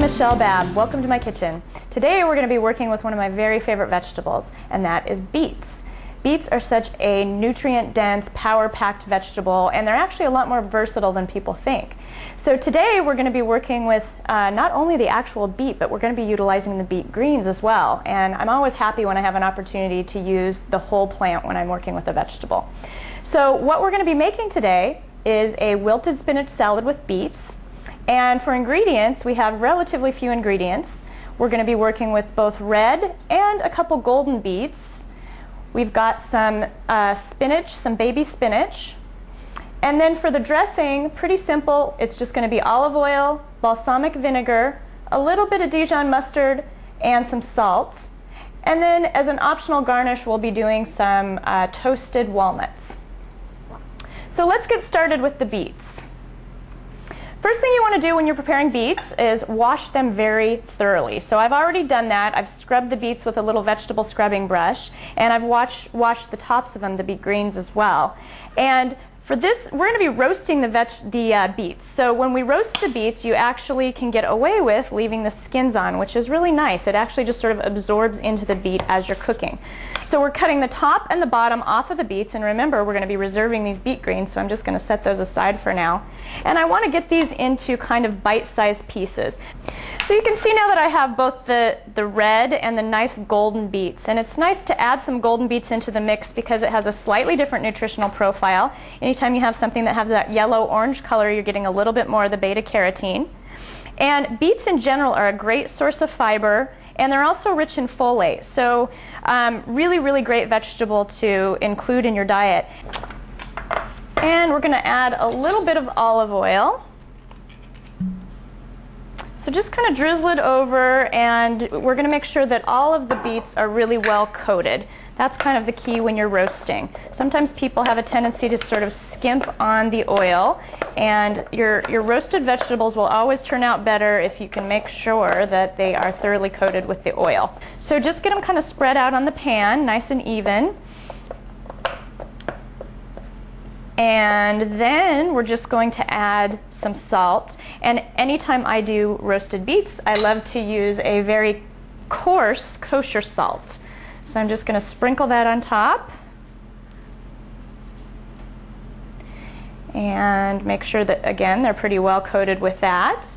Michelle Babb. Welcome to my kitchen. Today we're going to be working with one of my very favorite vegetables, and that is beets. Beets are such a nutrient-dense, power-packed vegetable, and they're actually a lot more versatile than people think. So today we're going to be working with not only the actual beet, but we're going to be utilizing the beet greens as well. And I'm always happy when I have an opportunity to use the whole plant when I'm working with a vegetable. So what we're going to be making today is a wilted spinach salad with beets. And for ingredients, we have relatively few ingredients. We're going to be working with both red and a couple golden beets. We've got some spinach, some baby spinach. And then for the dressing, pretty simple. It's just going to be olive oil, balsamic vinegar, a little bit of Dijon mustard, and some salt. And then as an optional garnish, we'll be doing some toasted walnuts. So let's get started with the beets. First thing you want to do when you're preparing beets is wash them very thoroughly. So I've already done that. I've scrubbed the beets with a little vegetable scrubbing brush, and I've washed the tops of them, the beet greens as well. And for this, we're going to be roasting the beets. So when we roast the beets, you actually can get away with leaving the skins on, which is really nice. It actually just sort of absorbs into the beet as you're cooking. So we're cutting the top and the bottom off of the beets, and remember, we're going to be reserving these beet greens, so I'm just going to set those aside for now. And I want to get these into kind of bite-sized pieces. So you can see now that I have both the red and the nice golden beets, and it's nice to add some golden beets into the mix because it has a slightly different nutritional profile. Anytime you have something that has that yellow-orange color, you're getting a little bit more of the beta-carotene. And beets in general are a great source of fiber, and they're also rich in folate. So really, really great vegetable to include in your diet. And we're going to add a little bit of olive oil. So just kind of drizzle it over, and we're going to make sure that all of the beets are really well coated. That's kind of the key when you're roasting. Sometimes people have a tendency to sort of skimp on the oil, and your roasted vegetables will always turn out better if you can make sure that they are thoroughly coated with the oil. So just get them kind of spread out on the pan, nice and even. And then we're just going to add some salt. And anytime I do roasted beets, I love to use a very coarse kosher salt. So I'm just going to sprinkle that on top. And make sure that, again, they're pretty well coated with that.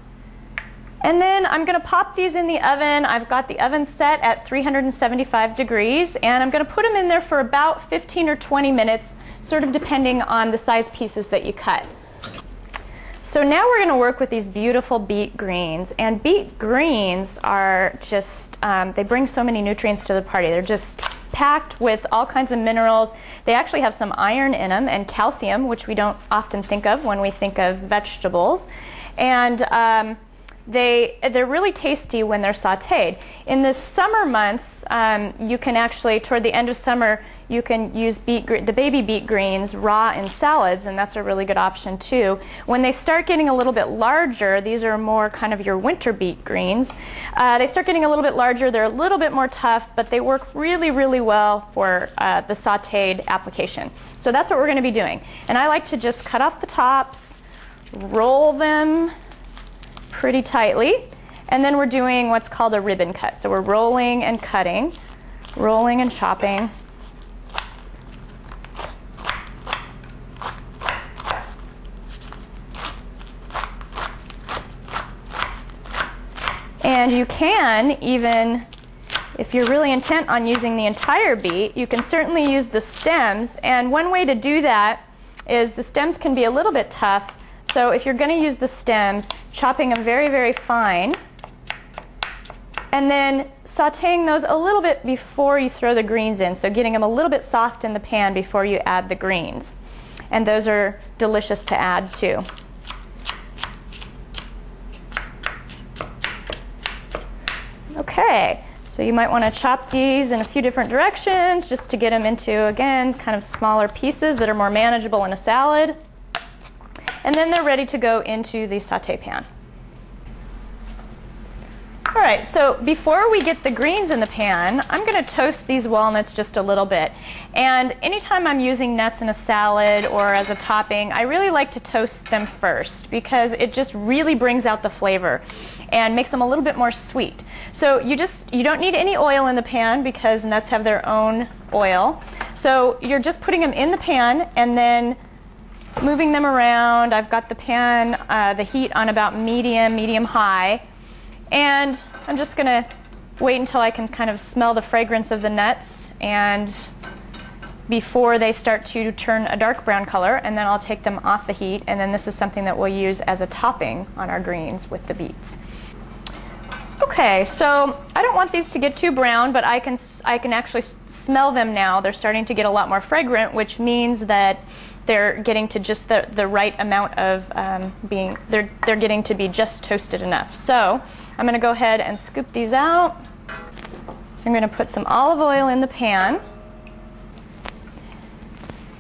And then I'm going to pop these in the oven. I've got the oven set at 375 degrees, and I'm going to put them in there for about 15 or 20 minutes, sort of depending on the size pieces that you cut. So now we're going to work with these beautiful beet greens, and beet greens are just, they bring so many nutrients to the party. They're just packed with all kinds of minerals. They actually have some iron in them and calcium, which we don't often think of when we think of vegetables. And they're really tasty when they're sauteed. In the summer months, you can actually, toward the end of summer, you can use the baby beet greens raw in salads, and that's a really good option too. When they start getting a little bit larger, these are more kind of your winter beet greens. They start getting a little bit larger, they're a little bit more tough, but they work really, really well for the sauteed application. So that's what we're going to be doing. And I like to just cut off the tops, roll them pretty tightly, and then we're doing what's called a ribbon cut. So we're rolling and cutting, rolling and chopping. And you can even, if you're really intent on using the entire beet, you can certainly use the stems. And one way to do that is the stems can be a little bit tough. So if you're going to use the stems, chopping them very, very fine, and then sauteing those a little bit before you throw the greens in, so getting them a little bit soft in the pan before you add the greens. And those are delicious to add too. Okay, so you might want to chop these in a few different directions just to get them into, again, kind of smaller pieces that are more manageable in a salad. And then they're ready to go into the sauté pan. All right, so before we get the greens in the pan, I'm going to toast these walnuts just a little bit. And anytime I'm using nuts in a salad or as a topping, I really like to toast them first because it just really brings out the flavor and makes them a little bit more sweet. So you don't need any oil in the pan because nuts have their own oil. So you're just putting them in the pan and then moving them around. I've got the pan, the heat on about medium high. And I'm just going to wait until I can kind of smell the fragrance of the nuts and before they start to turn a dark brown color, and then I'll take them off the heat, and then this is something that we'll use as a topping on our greens with the beets. Okay, so I don't want these to get too brown, but I can actually smell them now. They're starting to get a lot more fragrant, which means that they're getting to just the right amount of they're getting to be just toasted enough. So I'm going to go ahead and scoop these out. So I'm going to put some olive oil in the pan.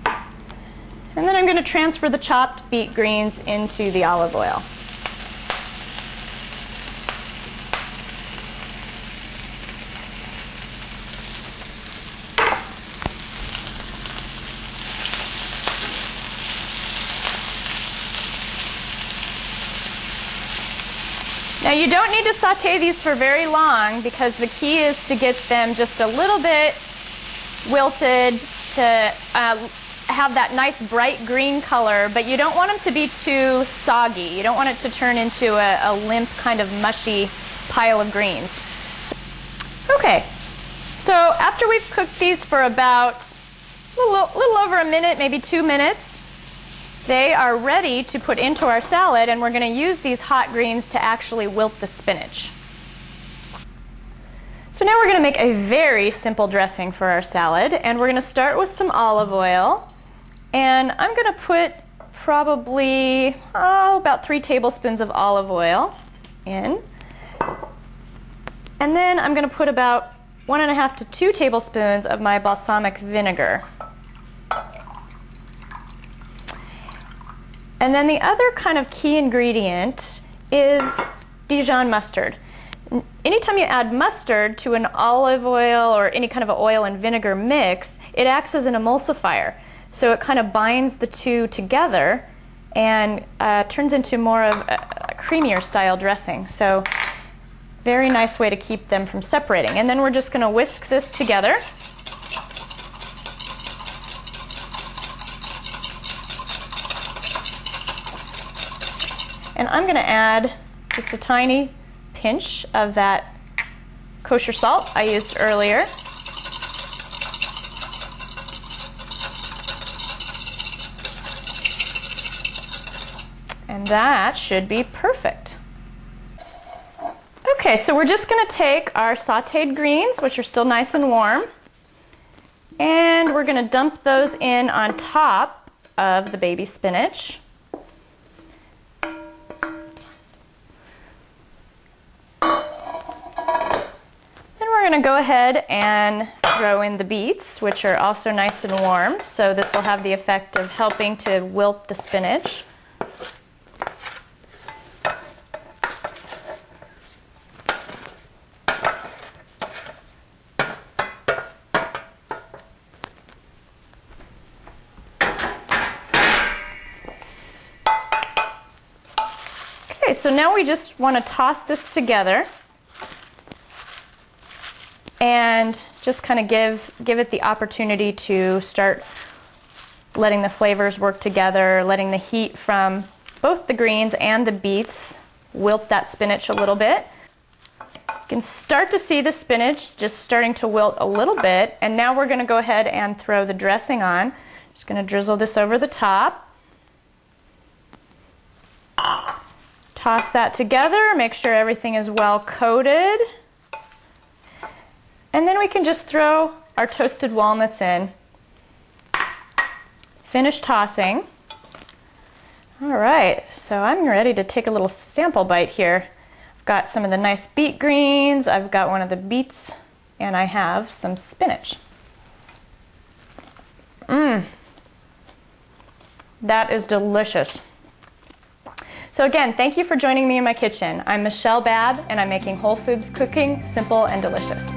And then I'm going to transfer the chopped beet greens into the olive oil. Now you don't need to saute these for very long because the key is to get them just a little bit wilted to have that nice bright green color, but you don't want them to be too soggy. You don't want it to turn into a limp kind of mushy pile of greens. Okay, so after we've cooked these for about a little over a minute, maybe 2 minutes, they are ready to put into our salad, and we're going to use these hot greens to actually wilt the spinach. So now we're going to make a very simple dressing for our salad, and we're going to start with some olive oil, and I'm going to put probably about 3 tablespoons of olive oil in, and then I'm going to put about 1.5 to 2 tablespoons of my balsamic vinegar. And then the other kind of key ingredient is Dijon mustard. Anytime you add mustard to an olive oil or any kind of an oil and vinegar mix, it acts as an emulsifier. So it kind of binds the two together and turns into more of a creamier style dressing. So very nice way to keep them from separating. And then we're just going to whisk this together. And I'm going to add just a tiny pinch of that kosher salt I used earlier. And that should be perfect. Okay, so we're just going to take our sauteed greens, which are still nice and warm, and we're going to dump those in on top of the baby spinach. We're going to go ahead and throw in the beets, which are also nice and warm, so this will have the effect of helping to wilt the spinach. Okay, so now we just want to toss this together and just kind of give it the opportunity to start letting the flavors work together, letting the heat from both the greens and the beets wilt that spinach a little bit. You can start to see the spinach just starting to wilt a little bit, and now we're going to go ahead and throw the dressing on. Just going to drizzle this over the top. Toss that together, make sure everything is well coated. And then we can just throw our toasted walnuts in. Finish tossing. All right, so I'm ready to take a little sample bite here. I've got some of the nice beet greens, I've got one of the beets, and I have some spinach. That is delicious. So again, thank you for joining me in my kitchen. I'm Michelle Babb, and I'm making whole foods cooking simple and delicious.